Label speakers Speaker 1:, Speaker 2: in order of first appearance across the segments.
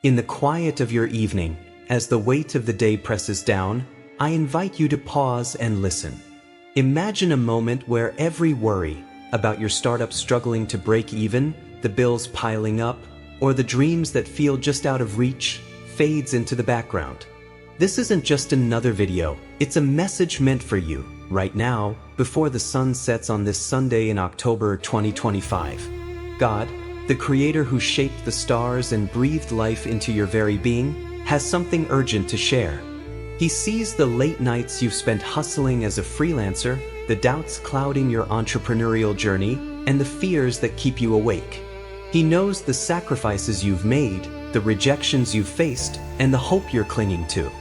Speaker 1: In the quiet of your evening, as the weight of the day presses down, I invite you to pause and listen. Imagine a moment where every worry about your startup struggling to break even, the bills piling up, or the dreams that feel just out of reach fades into the background. This isn't just another video, it's a message meant for you, right now, before the sun sets on this Sunday in October 2025. God, the Creator who shaped the stars and breathed life into your very being, has something urgent to share. He sees the late nights you've spent hustling as a freelancer, the doubts clouding your entrepreneurial journey, and the fears that keep you awake. He knows the sacrifices you've made, the rejections you've faced, and the hope you're clinging to.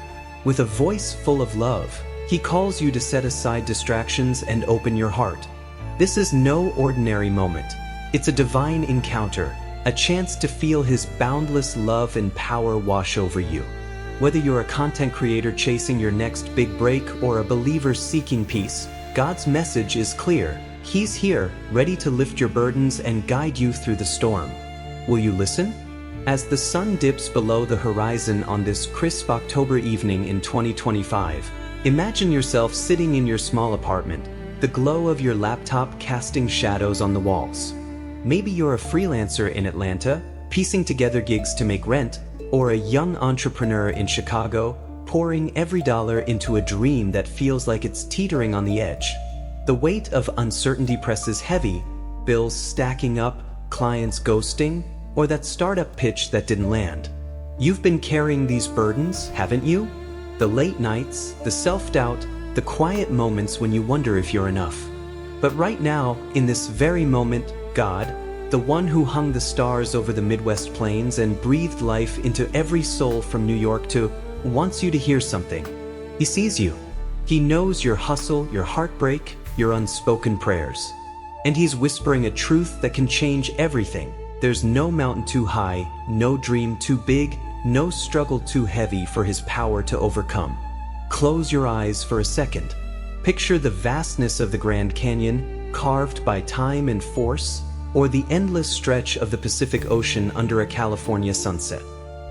Speaker 1: With a voice full of love, He calls you to set aside distractions and open your heart. This is no ordinary moment. It's a divine encounter, a chance to feel His boundless love and power wash over you. Whether you're a content creator chasing your next big break or a believer seeking peace, God's message is clear. He's here, ready to lift your burdens and guide you through the storm. Will you listen? As the sun dips below the horizon on this crisp October evening in 2025, imagine yourself sitting in your small apartment, the glow of your laptop casting shadows on the walls. Maybe you're a freelancer in Atlanta, piecing together gigs to make rent, or a young entrepreneur in Chicago, pouring every dollar into a dream that feels like it's teetering on the edge. The weight of uncertainty presses heavy, bills stacking up, clients ghosting, or that startup pitch that didn't land. You've been carrying these burdens, haven't you? The late nights, the self-doubt, the quiet moments when you wonder if you're enough. But right now, in this very moment, God, the one who hung the stars over the Midwest plains and breathed life into every soul from New York wants you to hear something. He sees you. He knows your hustle, your heartbreak, your unspoken prayers. And He's whispering a truth that can change everything. There's no mountain too high, no dream too big, no struggle too heavy for His power to overcome. Close your eyes for a second. Picture the vastness of the Grand Canyon, carved by time and force, or the endless stretch of the Pacific Ocean under a California sunset.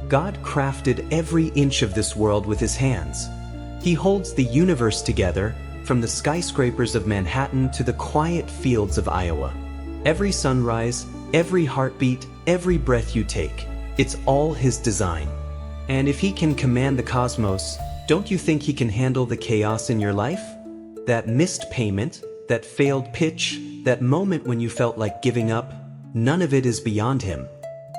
Speaker 1: God crafted every inch of this world with His hands. He holds the universe together, from the skyscrapers of Manhattan to the quiet fields of Iowa. Every sunrise, every heartbeat, every breath you take, it's all His design. And if He can command the cosmos, don't you think He can handle the chaos in your life? That missed payment, that failed pitch, that moment when you felt like giving up, none of it is beyond Him.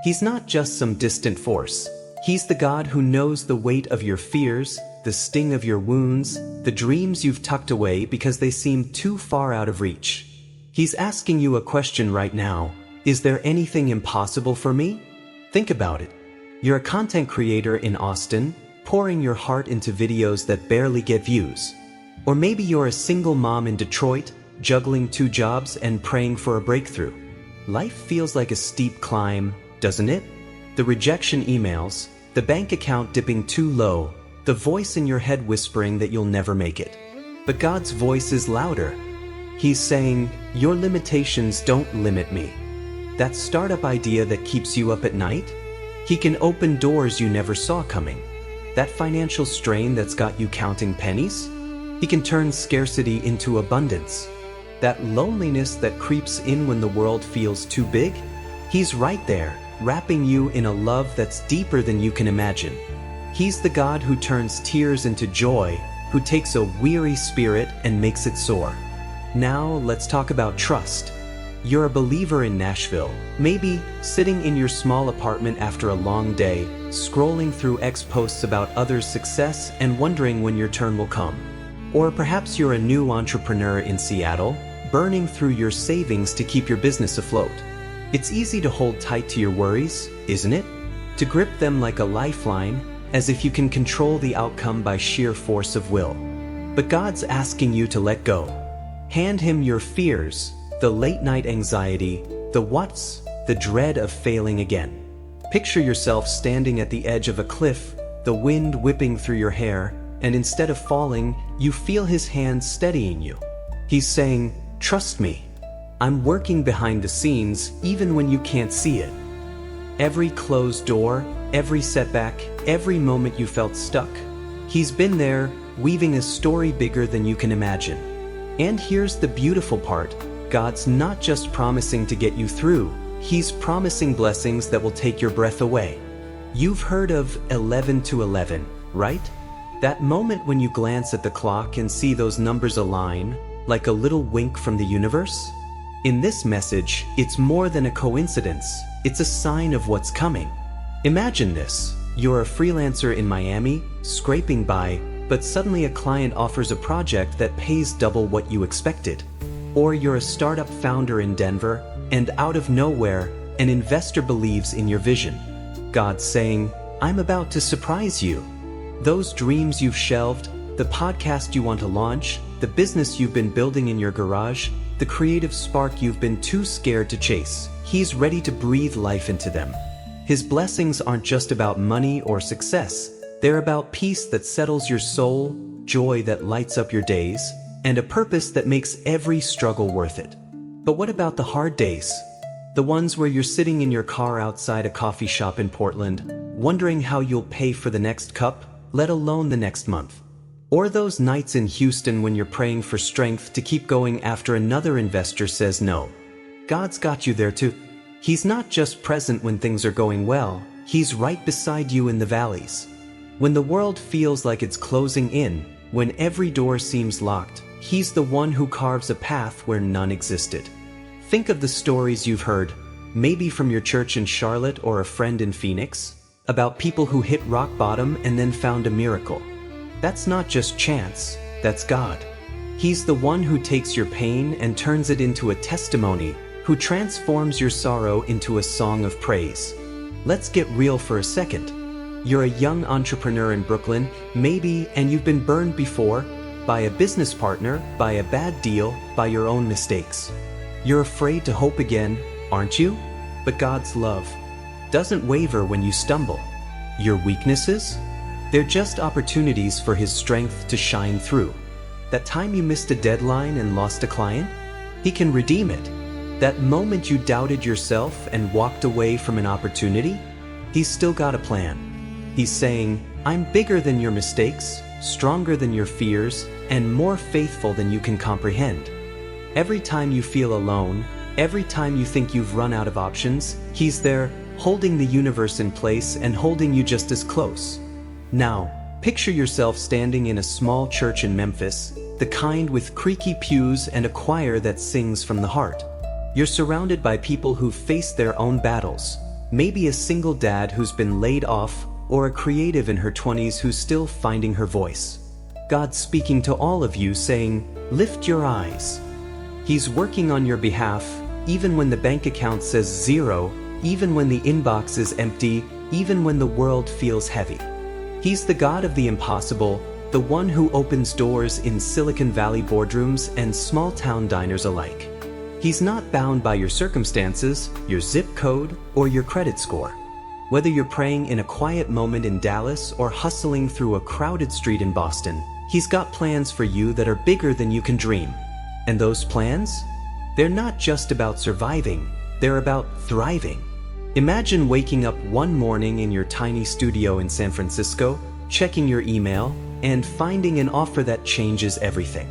Speaker 1: He's not just some distant force. He's the God who knows the weight of your fears, the sting of your wounds, the dreams you've tucked away because they seem too far out of reach. He's asking you a question right now. Is there anything impossible for me? Think about it. You're a content creator in Austin, pouring your heart into videos that barely get views. Or maybe you're a single mom in Detroit, juggling 2 jobs and praying for a breakthrough. Life feels like a steep climb, doesn't it? The rejection emails, the bank account dipping too low, the voice in your head whispering that you'll never make it. But God's voice is louder. He's saying, your limitations don't limit me. That startup idea that keeps you up at night? He can open doors you never saw coming. That financial strain that's got you counting pennies? He can turn scarcity into abundance. That loneliness that creeps in when the world feels too big? He's right there, wrapping you in a love that's deeper than you can imagine. He's the God who turns tears into joy, who takes a weary spirit and makes it soar. Now let's talk about trust. You're a believer in Nashville, maybe sitting in your small apartment after a long day, scrolling through X posts about others' success and wondering when your turn will come. Or perhaps you're a new entrepreneur in Seattle, burning through your savings to keep your business afloat. It's easy to hold tight to your worries, isn't it? To grip them like a lifeline, as if you can control the outcome by sheer force of will. But God's asking you to let go. Hand Him your fears, the late-night anxiety, the whats, the dread of failing again. Picture yourself standing at the edge of a cliff, the wind whipping through your hair, and instead of falling, you feel His hand steadying you. He's saying, trust me. I'm working behind the scenes even when you can't see it. Every closed door, every setback, every moment you felt stuck. He's been there, weaving a story bigger than you can imagine. And here's the beautiful part. God's not just promising to get you through, He's promising blessings that will take your breath away. You've heard of 11 to 11, right? That moment when you glance at the clock and see those numbers align, like a little wink from the universe? In this message, it's more than a coincidence, it's a sign of what's coming. Imagine this. You're a freelancer in Miami, scraping by, but suddenly a client offers a project that pays double what you expected. Or you're a startup founder in Denver, and out of nowhere, an investor believes in your vision. God's saying, I'm about to surprise you. Those dreams you've shelved, the podcast you want to launch, the business you've been building in your garage, the creative spark you've been too scared to chase, He's ready to breathe life into them. His blessings aren't just about money or success. They're about peace that settles your soul, joy that lights up your days, and a purpose that makes every struggle worth it. But what about the hard days? The ones where you're sitting in your car outside a coffee shop in Portland, wondering how you'll pay for the next cup, let alone the next month. Or those nights in Houston when you're praying for strength to keep going after another investor says no. God's got you there too. He's not just present when things are going well, He's right beside you in the valleys. When the world feels like it's closing in, when every door seems locked, He's the one who carves a path where none existed. Think of the stories you've heard, maybe from your church in Charlotte or a friend in Phoenix, about people who hit rock bottom and then found a miracle. That's not just chance, that's God. He's the one who takes your pain and turns it into a testimony, who transforms your sorrow into a song of praise. Let's get real for a second. You're a young entrepreneur in Brooklyn, maybe, and you've been burned before, by a business partner, by a bad deal, by your own mistakes. You're afraid to hope again, aren't you? But God's love doesn't waver when you stumble. Your weaknesses? They're just opportunities for His strength to shine through. That time you missed a deadline and lost a client? He can redeem it. That moment you doubted yourself and walked away from an opportunity? He's still got a plan. He's saying, I'm bigger than your mistakes, stronger than your fears, and more faithful than you can comprehend. Every time you feel alone, every time you think you've run out of options, He's there, holding the universe in place and holding you just as close. Now, picture yourself standing in a small church in Memphis, the kind with creaky pews and a choir that sings from the heart. You're surrounded by people who've faced their own battles, maybe a single dad who's been laid off, or a creative in her 20s who's still finding her voice. God's speaking to all of you saying, lift your eyes. He's working on your behalf, even when the bank account says zero, even when the inbox is empty, even when the world feels heavy. He's the God of the impossible, the one who opens doors in Silicon Valley boardrooms and small-town diners alike. He's not bound by your circumstances, your zip code, or your credit score. Whether you're praying in a quiet moment in Dallas or hustling through a crowded street in Boston, He's got plans for you that are bigger than you can dream. And those plans? They're not just about surviving, they're about thriving. Imagine waking up one morning in your tiny studio in San Francisco, checking your email, and finding an offer that changes everything.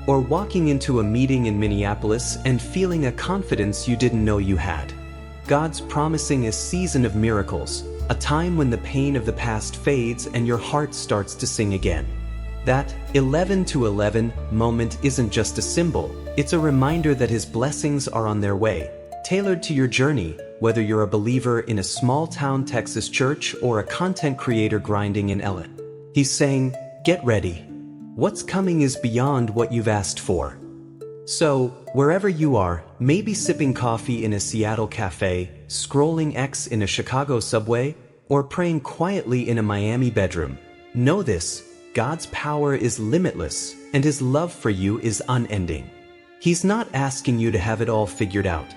Speaker 1: Or walking into a meeting in Minneapolis and feeling a confidence you didn't know you had. God's promising a season of miracles, a time when the pain of the past fades and your heart starts to sing again. That 11 to 11 moment isn't just a symbol, it's a reminder that His blessings are on their way, tailored to your journey, whether you're a believer in a small-town Texas church or a content creator grinding in LA. He's saying, get ready. What's coming is beyond what you've asked for. So, wherever you are, maybe sipping coffee in a Seattle cafe, scrolling X in a Chicago subway, or praying quietly in a Miami bedroom, know this: God's power is limitless, and His love for you is unending. He's not asking you to have it all figured out.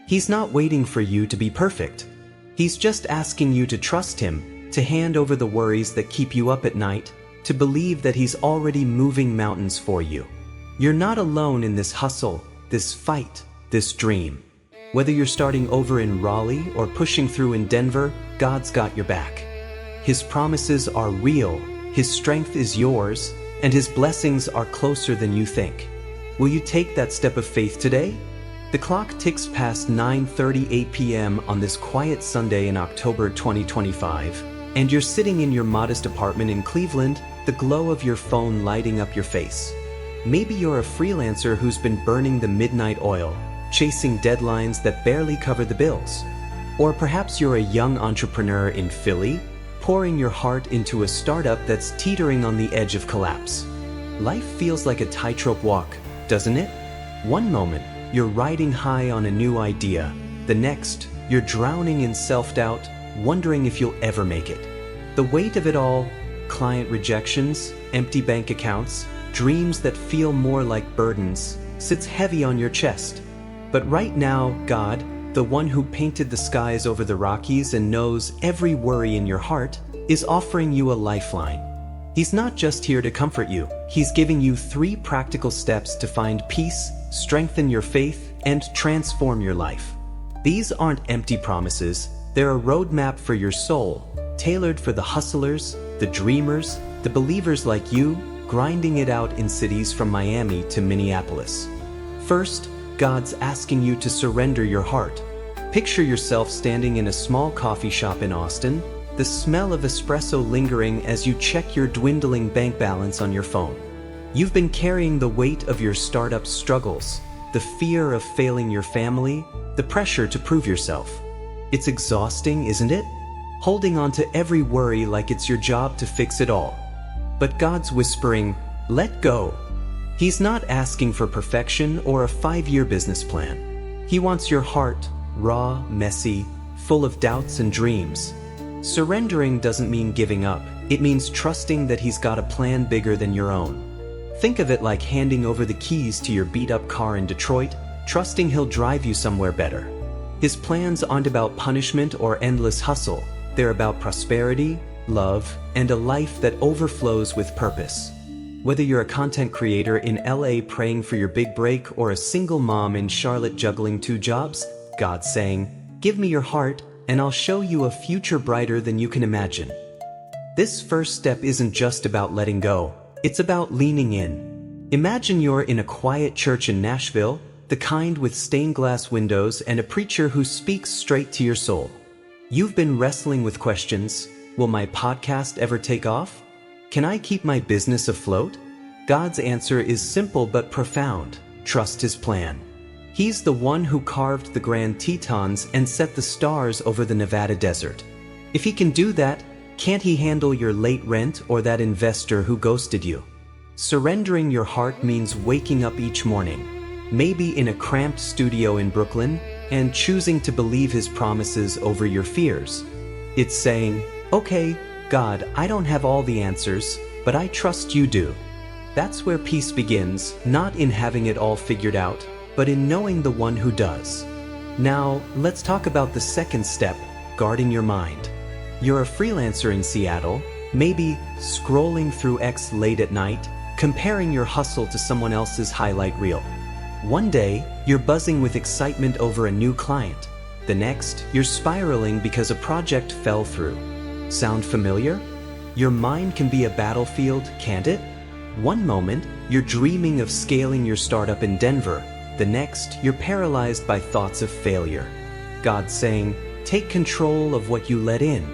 Speaker 1: He's not waiting for you to be perfect. He's just asking you to trust Him, to hand over the worries that keep you up at night, to believe that He's already moving mountains for you. You're not alone in this hustle, this fight, this dream. Whether you're starting over in Raleigh or pushing through in Denver, God's got your back. His promises are real, His strength is yours, and His blessings are closer than you think. Will you take that step of faith today? The clock ticks past 9:38 p.m. on this quiet Sunday in October 2025, and you're sitting in your modest apartment in Cleveland, the glow of your phone lighting up your face. Maybe you're a freelancer who's been burning the midnight oil, chasing deadlines that barely cover the bills. Or perhaps you're a young entrepreneur in Philly, pouring your heart into a startup that's teetering on the edge of collapse. Life feels like a tightrope walk, doesn't it? One moment, you're riding high on a new idea. The next, you're drowning in self-doubt, wondering if you'll ever make it. The weight of it all, client rejections, empty bank accounts, dreams that feel more like burdens, sits heavy on your chest. But right now, God, the one who painted the skies over the Rockies and knows every worry in your heart, is offering you a lifeline. He's not just here to comfort you. He's giving you 3 practical steps to find peace, strengthen your faith, and transform your life. These aren't empty promises. They're a roadmap for your soul, tailored for the hustlers, the dreamers, the believers like you, grinding it out in cities from Miami to Minneapolis. First, God's asking you to surrender your heart. Picture yourself standing in a small coffee shop in Austin, the smell of espresso lingering as you check your dwindling bank balance on your phone. You've been carrying the weight of your startup struggles, the fear of failing your family, the pressure to prove yourself. It's exhausting, isn't it? Holding on to every worry like it's your job to fix it all. But God's whispering, let go. He's not asking for perfection or a 5-year business plan. He wants your heart, raw, messy, full of doubts and dreams. Surrendering doesn't mean giving up. It means trusting that He's got a plan bigger than your own. Think of it like handing over the keys to your beat-up car in Detroit, trusting He'll drive you somewhere better. His plans aren't about punishment or endless hustle. They're about prosperity, love, and a life that overflows with purpose. Whether you're a content creator in LA praying for your big break or a single mom in Charlotte juggling 2 jobs, God's saying, give me your heart and I'll show you a future brighter than you can imagine. This first step isn't just about letting go. It's about leaning in. Imagine you're in a quiet church in Nashville, the kind with stained glass windows and a preacher who speaks straight to your soul. You've been wrestling with questions. Will my podcast ever take off? Can I keep my business afloat? God's answer is simple but profound. Trust His plan. He's the one who carved the Grand Tetons and set the stars over the Nevada desert. If He can do that, can't He handle your late rent or that investor who ghosted you? Surrendering your heart means waking up each morning, maybe in a cramped studio in Brooklyn, and choosing to believe His promises over your fears. It's saying, okay, God, I don't have all the answers, but I trust You do. That's where peace begins, not in having it all figured out, but in knowing the one who does. Now, let's talk about the second step, guarding your mind. You're a freelancer in Seattle, maybe scrolling through X late at night, comparing your hustle to someone else's highlight reel. One day, you're buzzing with excitement over a new client. The next, you're spiraling because a project fell through. Sound familiar? Your mind can be a battlefield, can't it? One moment, you're dreaming of scaling your startup in Denver. The next, you're paralyzed by thoughts of failure. God's saying, take control of what you let in.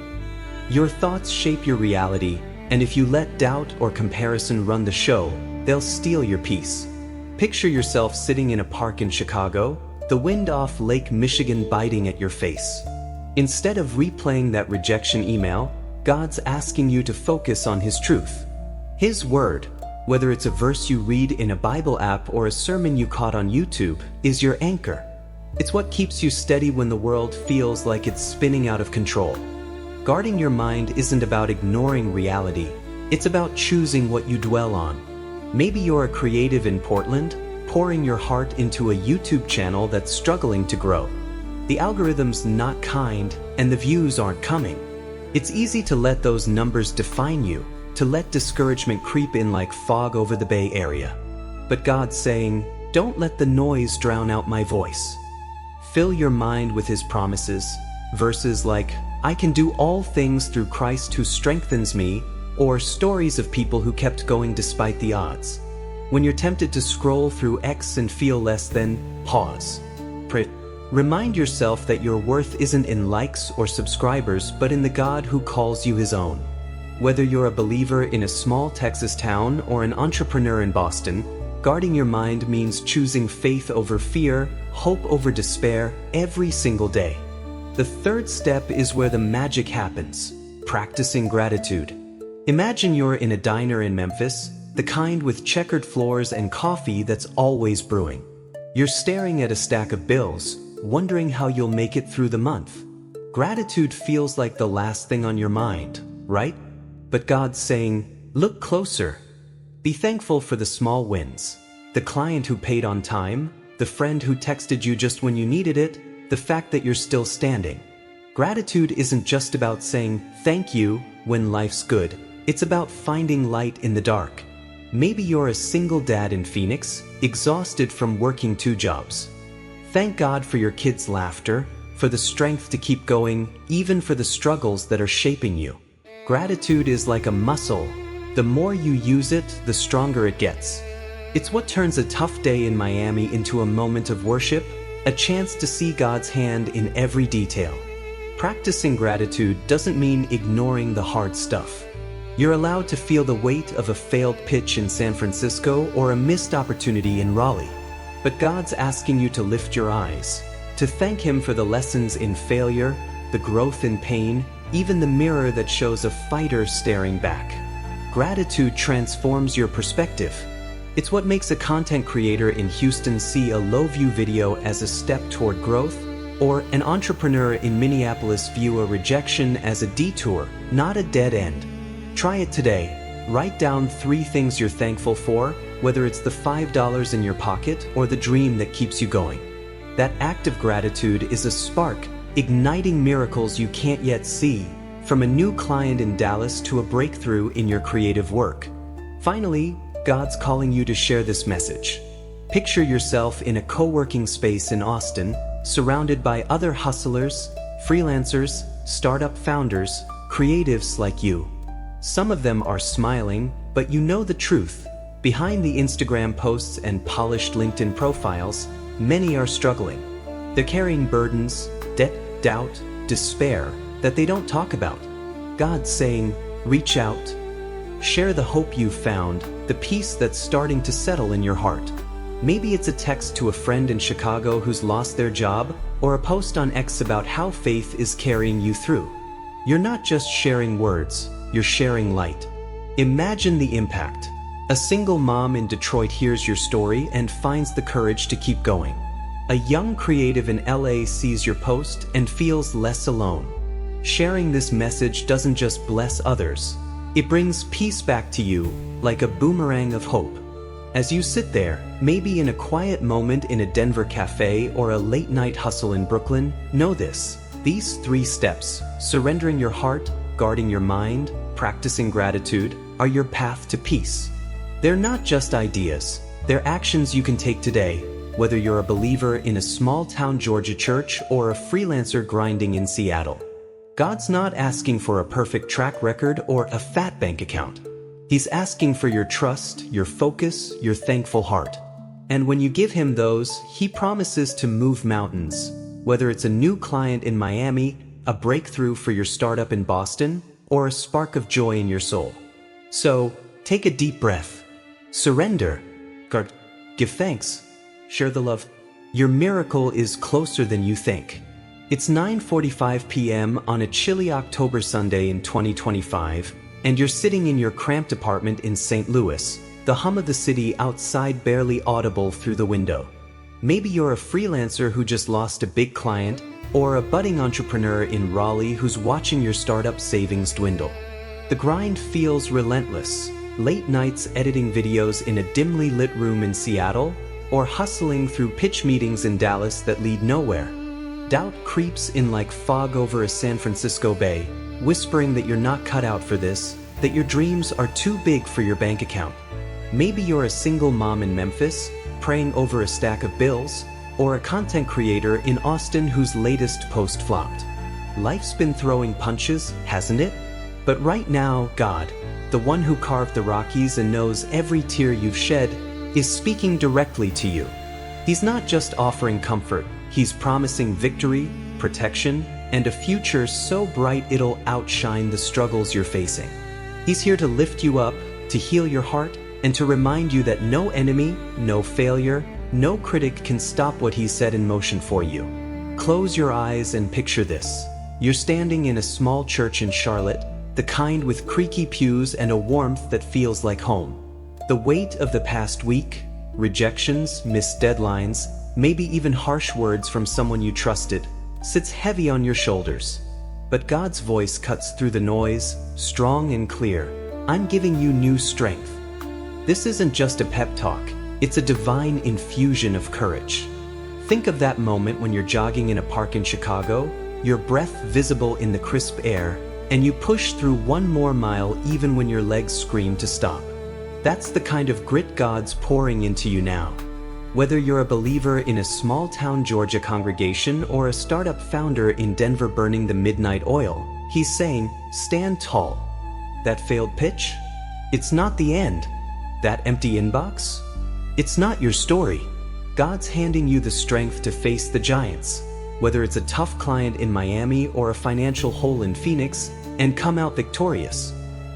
Speaker 1: Your thoughts shape your reality, and if you let doubt or comparison run the show, they'll steal your peace. Picture yourself sitting in a park in Chicago, the wind off Lake Michigan biting at your face. Instead of replaying that rejection email, God's asking you to focus on His truth. His word, whether it's a verse you read in a Bible app or a sermon you caught on YouTube, is your anchor. It's what keeps you steady when the world feels like it's spinning out of control. Guarding your mind isn't about ignoring reality. It's about choosing what you dwell on. Maybe you're a creative in Portland, pouring your heart into a YouTube channel that's struggling to grow. The algorithm's not kind, and the views aren't coming. It's easy to let those numbers define you, to let discouragement creep in like fog over the Bay Area. But God's saying, don't let the noise drown out my voice. Fill your mind with His promises. Verses like, I can do all things through Christ who strengthens me, or stories of people who kept going despite the odds. When you're tempted to scroll through X and feel less than, pause. Remind yourself that your worth isn't in likes or subscribers, but in the God who calls you his own. Whether you're a believer in a small Texas town or an entrepreneur in Boston, guarding your mind means choosing faith over fear, hope over despair, every single day. The third step is where the magic happens: practicing gratitude. Imagine you're in a diner in Memphis, the kind with checkered floors and coffee that's always brewing. You're staring at a stack of bills, wondering how you'll make it through the month. Gratitude feels like the last thing on your mind, right? But God's saying, look closer. Be thankful for the small wins. The client who paid on time, the friend who texted you just when you needed it, the fact that you're still standing. Gratitude isn't just about saying thank you when life's good. It's about finding light in the dark. Maybe you're a single dad in Phoenix, exhausted from working 2 jobs. Thank God for your kids' laughter, for the strength to keep going, even for the struggles that are shaping you. Gratitude is like a muscle. The more you use it, the stronger it gets. It's what turns a tough day in Miami into a moment of worship, a chance to see God's hand in every detail. Practicing gratitude doesn't mean ignoring the hard stuff. You're allowed to feel the weight of a failed pitch in San Francisco or a missed opportunity in Raleigh. But God's asking you to lift your eyes, to thank him for the lessons in failure, the growth in pain, even the mirror that shows a fighter staring back. Gratitude transforms your perspective. It's what makes a content creator in Houston see a low-view video as a step toward growth, or an entrepreneur in Minneapolis view a rejection as a detour, not a dead end. Try it today. Write down 3 things you're thankful for, whether it's the $5 in your pocket or the dream that keeps you going. That act of gratitude is a spark, igniting miracles you can't yet see, from a new client in Dallas to a breakthrough in your creative work. Finally, God's calling you to share this message. Picture yourself in a co-working space in Austin, surrounded by other hustlers, freelancers, startup founders, creatives like you. Some of them are smiling, but you know the truth. Behind the Instagram posts and polished LinkedIn profiles, many are struggling. They're carrying burdens, debt, doubt, despair that they don't talk about. God's saying, reach out. Share the hope you've found, the peace that's starting to settle in your heart. Maybe it's a text to a friend in Chicago who's lost their job, or a post on X about how faith is carrying you through. You're not just sharing words, you're sharing light. Imagine the impact. A single mom in Detroit hears your story and finds the courage to keep going. A young creative in LA sees your post and feels less alone. Sharing this message doesn't just bless others, it brings peace back to you, like a boomerang of hope. As you sit there, maybe in a quiet moment in a Denver cafe or a late-night hustle in Brooklyn, know this: these 3 steps, surrendering your heart, guarding your mind, practicing gratitude, are your path to peace. They're not just ideas, they're actions you can take today, whether you're a believer in a small-town Georgia church or a freelancer grinding in Seattle. God's not asking for a perfect track record or a fat bank account. He's asking for your trust, your focus, your thankful heart. And when you give him those, he promises to move mountains. Whether it's a new client in Miami, a breakthrough for your startup in Boston, or a spark of joy in your soul. So, take a deep breath. Surrender. Give thanks. Share the love. Your miracle is closer than you think. It's 9:45 p.m. on a chilly October Sunday in 2025, and you're sitting in your cramped apartment in St. Louis, the hum of the city outside barely audible through the window. Maybe you're a freelancer who just lost a big client, or a budding entrepreneur in Raleigh who's watching your startup savings dwindle. The grind feels relentless. Late nights editing videos in a dimly lit room in Seattle, or hustling through pitch meetings in Dallas that lead nowhere. Doubt creeps in like fog over a San Francisco bay, whispering that you're not cut out for this, that your dreams are too big for your bank account. Maybe you're a single mom in Memphis, praying over a stack of bills, or a content creator in Austin whose latest post flopped. Life's been throwing punches, hasn't it? But right now, God, the one who carved the Rockies and knows every tear you've shed, is speaking directly to you. He's not just offering comfort, he's promising victory, protection, and a future so bright it'll outshine the struggles you're facing. He's here to lift you up, to heal your heart, and to remind you that no enemy, no failure, no critic can stop what he's set in motion for you. Close your eyes and picture this. You're standing in a small church in Charlotte, the kind with creaky pews and a warmth that feels like home. The weight of the past week, rejections, missed deadlines, maybe even harsh words from someone you trusted, sits heavy on your shoulders. But God's voice cuts through the noise, strong and clear. I'm giving you new strength. This isn't just a pep talk, it's a divine infusion of courage. Think of that moment when you're jogging in a park in Chicago, your breath visible in the crisp air, and you push through one more mile even when your legs scream to stop. That's the kind of grit God's pouring into you now. Whether you're a believer in a small-town Georgia congregation or a startup founder in Denver burning the midnight oil, he's saying, stand tall. That failed pitch? It's not the end. That empty inbox? It's not your story. God's handing you the strength to face the giants, whether it's a tough client in Miami or a financial hole in Phoenix, and come out victorious.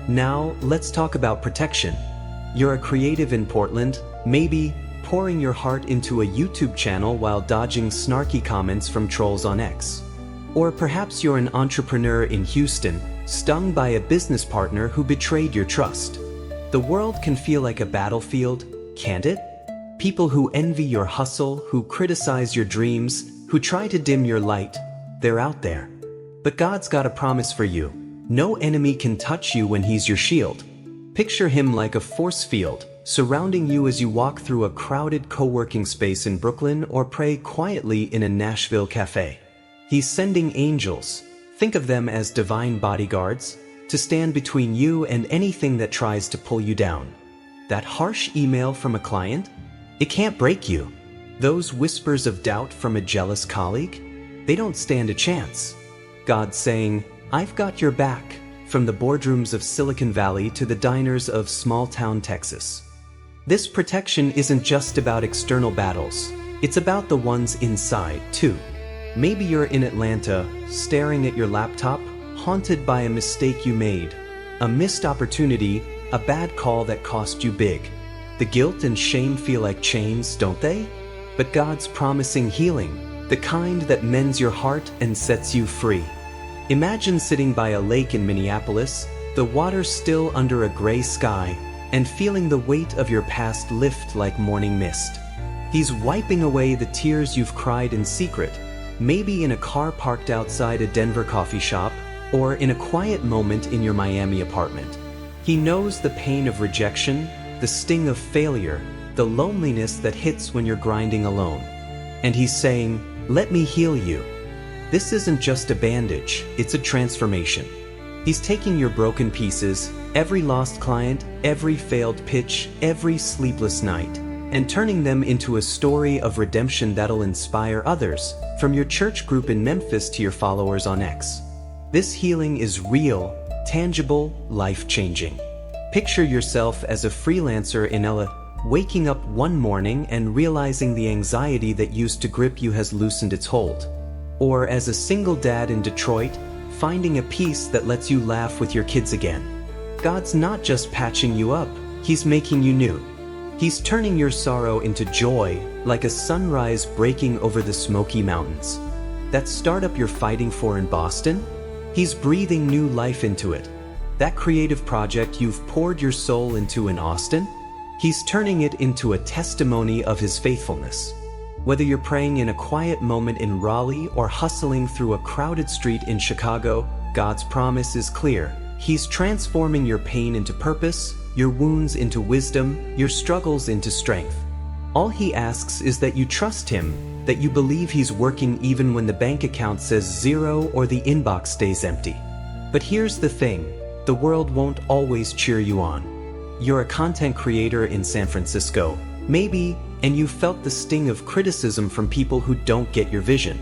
Speaker 1: Now, let's talk about protection. You're a creative in Portland, maybe pouring your heart into a YouTube channel while dodging snarky comments from trolls on X. Or perhaps you're an entrepreneur in Houston, stung by a business partner who betrayed your trust. The world can feel like a battlefield, can't it? People who envy your hustle, who criticize your dreams, who try to dim your light, they're out there. But God's got a promise for you. No enemy can touch you when he's your shield. Picture him like a force field, surrounding you as you walk through a crowded co-working space in Brooklyn or pray quietly in a Nashville cafe. He's sending angels, think of them as divine bodyguards, to stand between you and anything that tries to pull you down. That harsh email from a client? It can't break you. Those whispers of doubt from a jealous colleague? They don't stand a chance. God's saying, I've got your back, from the boardrooms of Silicon Valley to the diners of small-town Texas. This protection isn't just about external battles, it's about the ones inside, too. Maybe you're in Atlanta, staring at your laptop, haunted by a mistake you made, a missed opportunity, a bad call that cost you big. The guilt and shame feel like chains, don't they? But God's promising healing, the kind that mends your heart and sets you free. Imagine sitting by a lake in Minneapolis, the water still under a gray sky, and feeling the weight of your past lift like morning mist. He's wiping away the tears you've cried in secret, maybe in a car parked outside a Denver coffee shop, or in a quiet moment in your Miami apartment. He knows the pain of rejection, the sting of failure, the loneliness that hits when you're grinding alone. And he's saying, let me heal you. This isn't just a bandage, it's a transformation. He's taking your broken pieces, every lost client, every failed pitch, every sleepless night, and turning them into a story of redemption that'll inspire others, from your church group in Memphis to your followers on X. This healing is real, tangible, life-changing. Picture yourself as a freelancer in LA, waking up one morning and realizing the anxiety that used to grip you has loosened its hold. Or as a single dad in Detroit, finding a peace that lets you laugh with your kids again. God's not just patching you up, he's making you new. He's turning your sorrow into joy, like a sunrise breaking over the Smoky Mountains. That startup you're fighting for in Boston? He's breathing new life into it. That creative project you've poured your soul into in Austin? He's turning it into a testimony of his faithfulness. Whether you're praying in a quiet moment in Raleigh or hustling through a crowded street in Chicago, God's promise is clear. He's transforming your pain into purpose, your wounds into wisdom, your struggles into strength. All he asks is that you trust him, that you believe he's working even when the bank account says zero or the inbox stays empty. But here's the thing, the world won't always cheer you on. You're a content creator in San Francisco, maybe, and you felt the sting of criticism from people who don't get your vision.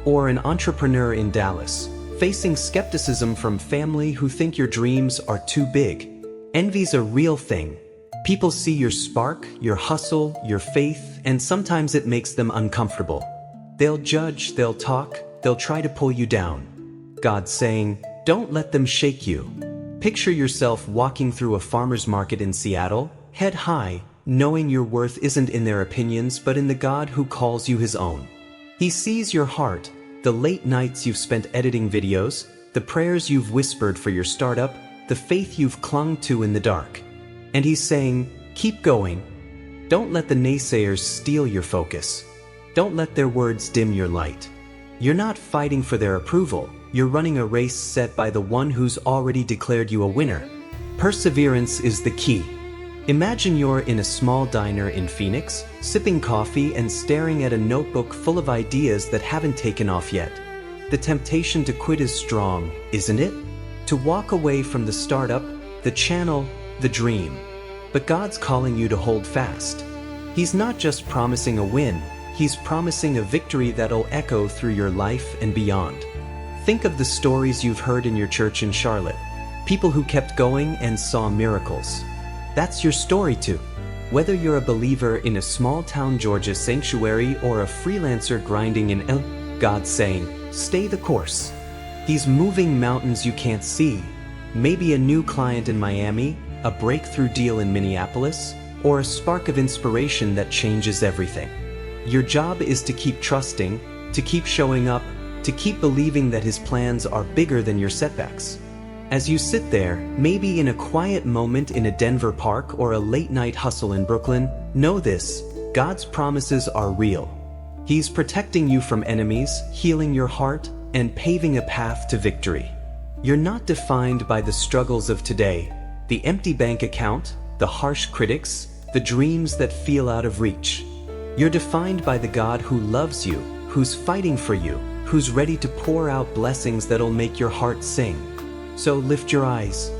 Speaker 1: Or an entrepreneur in Dallas, facing skepticism from family who think your dreams are too big. Envy's a real thing. People see your spark, your hustle, your faith, and sometimes it makes them uncomfortable. They'll judge, they'll talk, they'll try to pull you down. God's saying, don't let them shake you. Picture yourself walking through a farmer's market in Seattle, head high, knowing your worth isn't in their opinions but in the God who calls you his own. He sees your heart, the late nights you've spent editing videos, the prayers you've whispered for your startup, the faith you've clung to in the dark. And he's saying, keep going. Don't let the naysayers steal your focus. Don't let their words dim your light. You're not fighting for their approval. You're running a race set by the one who's already declared you a winner. Perseverance is the key. Imagine you're in a small diner in Phoenix, sipping coffee and staring at a notebook full of ideas that haven't taken off yet. The temptation to quit is strong, isn't it? To walk away from the startup, the channel, the dream. But God's calling you to hold fast. He's not just promising a win, he's promising a victory that'll echo through your life and beyond. Think of the stories you've heard in your church in Charlotte. People who kept going and saw miracles. That's your story too. Whether you're a believer in a small-town Georgia sanctuary or a freelancer grinding in God's saying, stay the course. He's moving mountains you can't see. Maybe a new client in Miami, a breakthrough deal in Minneapolis, or a spark of inspiration that changes everything. Your job is to keep trusting, to keep showing up, to keep believing that his plans are bigger than your setbacks. As you sit there, maybe in a quiet moment in a Denver park or a late-night hustle in Brooklyn, know this: God's promises are real. He's protecting you from enemies, healing your heart, and paving a path to victory. You're not defined by the struggles of today, the empty bank account, the harsh critics, the dreams that feel out of reach. You're defined by the God who loves you, who's fighting for you, who's ready to pour out blessings that'll make your heart sing. So lift your eyes.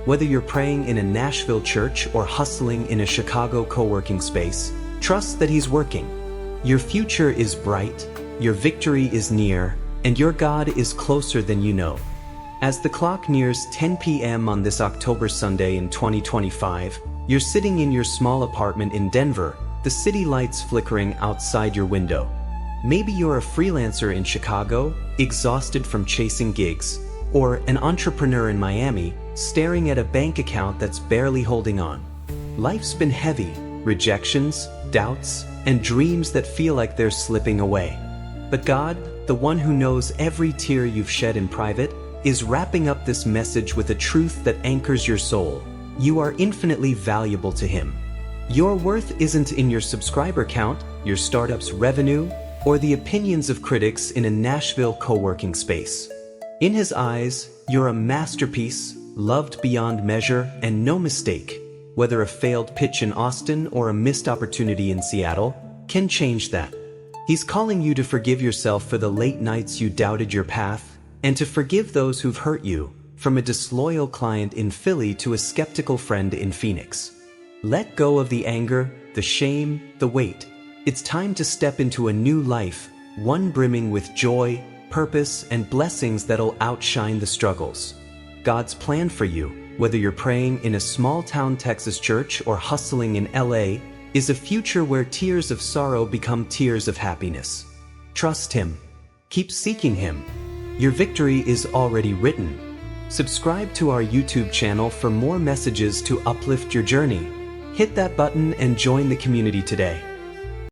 Speaker 1: Whether you're praying in a Nashville church or hustling in a Chicago co-working space, trust that he's working. Your future is bright, your victory is near, and your God is closer than you know. As the clock nears 10 p.m. on this October Sunday in 2025, you're sitting in your small apartment in Denver, the city lights flickering outside your window. Maybe you're a freelancer in Chicago, exhausted from chasing gigs, or an entrepreneur in Miami, staring at a bank account that's barely holding on. Life's been heavy, rejections, doubts, and dreams that feel like they're slipping away. But God, the one who knows every tear you've shed in private, is wrapping up this message with a truth that anchors your soul. You are infinitely valuable to him. Your worth isn't in your subscriber count, your startup's revenue, or the opinions of critics in a Nashville co-working space. In his eyes, you're a masterpiece, loved beyond measure, and no mistake. Whether a failed pitch in Austin or a missed opportunity in Seattle can change that. He's calling you to forgive yourself for the late nights you doubted your path, and to forgive those who've hurt you, from a disloyal client in Philly to a skeptical friend in Phoenix. Let go of the anger, the shame, the weight. It's time to step into a new life, one brimming with joy, purpose, and blessings that'll outshine the struggles. God's plan for you, whether you're praying in a small-town Texas church or hustling in LA, is a future where tears of sorrow become tears of happiness. Trust him. Keep seeking him. Your victory is already written. Subscribe to our YouTube channel for more messages to uplift your journey. Hit that button and join the community today.